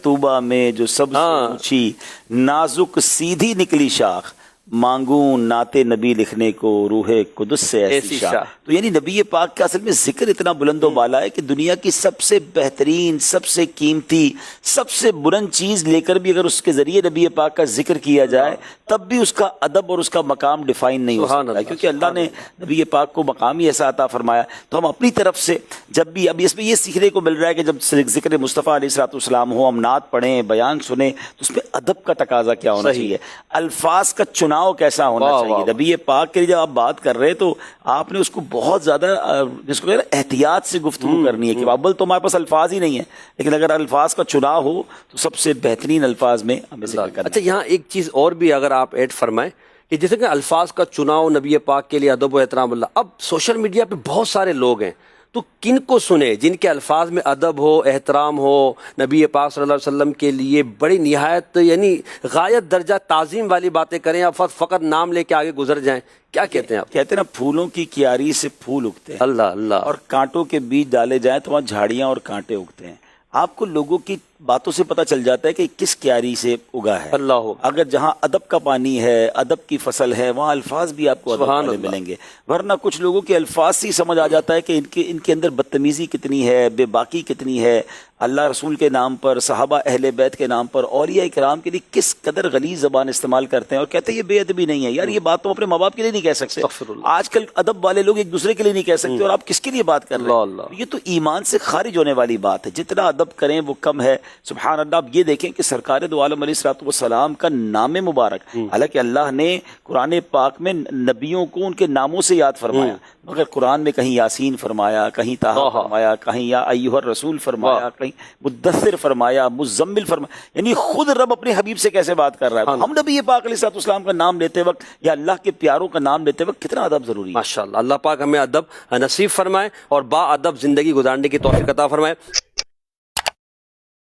طوبہ میں جو سب سے اونچی نازک سیدھی نکلی شاخ، مانگوں نعت نبی لکھنے کو روح قدس سے ایسی شاخ۔ تو یعنی نبی پاک کا اصل میں ذکر اتنا بلند و بالا ہے کہ دنیا کی سب سے بہترین، سب سے قیمتی، سب سے بلند چیز لے کر بھی اگر اس کے ذریعے نبی پاک کا ذکر کیا جائے تب بھی اس کا ادب اور اس کا مقام ڈیفائن نہیں ہو سکتا، کیونکہ اللہ نے نبی پاک کو مقام ہی ایسا عطا فرمایا۔ تو ہم اپنی طرف سے جب بھی ابھی اس میں یہ سیکھنے کو مل رہا ہے کہ جب ذکر مصطفیٰ علیہ الصلوۃ والسلام ہو، ہم نعت پڑھیں، بیان سنیں، تو اس میں ادب کا تقاضا کیا ہونا چاہیے، الفاظ کا چناؤ کیسا ہونا چاہیے۔ نبی پاک کے لیے جب آپ بات کر رہے ہیں تو آپ نے اس کو بہت زیادہ جس کو احتیاط سے گفتگو کرنی ہے کہ اول تو ہمارے پاس الفاظ ہی نہیں ہیں، لیکن اگر الفاظ کا چناؤ ہو تو سب سے بہترین الفاظ میں ہمیں ذکر کرنا ہے۔ اچھا، یہاں ایک چیز اور بھی اگر آپ ایڈ فرمائیں کہ جیسے کہ الفاظ کا چناؤ نبی پاک کے لیے ادب و احترام اللہ، اب سوشل میڈیا پہ بہت سارے لوگ ہیں، تو کن کو سنے جن کے الفاظ میں ادب ہو، احترام ہو، نبی پاک صلی اللہ علیہ وسلم کے لیے بڑی نہایت یعنی غایت درجہ تعظیم والی باتیں کریں، یا فقط نام لے کے آگے گزر جائیں؟ کیا کہتے ہیں آپ؟ کہتے ہیں نا، پھولوں کی کیاری سے پھول اگتے ہیں، اللہ اللہ، اور کانٹوں کے بیج ڈالے جائیں تو وہاں جھاڑیاں اور کانٹے اگتے ہیں۔ آپ کو لوگوں کی باتوں سے پتہ چل جاتا ہے کہ کس کیاری سے اگا ہے۔ اللہ، اگر جہاں ادب کا پانی ہے، ادب کی فصل ہے، وہاں الفاظ بھی آپ کو ادب والے ملیں گے، ورنہ کچھ لوگوں کے الفاظ سے ہی سمجھ آ جاتا ہے کہ ان کے اندر بدتمیزی کتنی ہے، بے باکی کتنی ہے، اللہ رسول کے نام پر، صحابہ اہل بیت کے نام پر، اولیاء کرام کے لیے کس قدر غلیظ زبان استعمال کرتے ہیں، اور کہتے ہیں یہ بے ادبی نہیں ہے۔ یار یہ بات تو اپنے ماں باپ کے لیے نہیں کہہ سکتے، آج کل ادب والے لوگ ایک دوسرے کے لیے نہیں کہہ سکتے، اور آپ کس کے لیے بات کر رہے ہیں؟ یہ تو ایمان سے خارج ہونے والی بات ہے، جتنا ادب کریں وہ کم ہے۔ سبحان اللہ۔ اب یہ دیکھیں کہ سرکار دو عالم علیہ الصلوۃ والسلام کا نام مبارک، حالانکہ اللہ نے قرآن پاک میں نبیوں کو ان کے ناموں سے یاد فرمایا، مگر قرآن میں کہیں یاسین فرمایا، کہیں طٰہٰ فرمایا، کہیں یا ایھا الرسول فرمایا، کہیں مدثر فرمایا، مزمل فرمایا، یعنی خود رب اپنے حبیب سے کیسے بات کر رہا ہے۔ ہم نبی پاک علیہ الصلوۃ والسلام کا نام لیتے وقت یا اللہ کے پیاروں کا نام لیتے وقت کتنا ادب ضروری ہے۔ ماشاءاللہ، اللہ پاک ہمیں ادب نصیب فرمائے اور با ادب زندگی گزارنے کی توفیق عطا فرمائے۔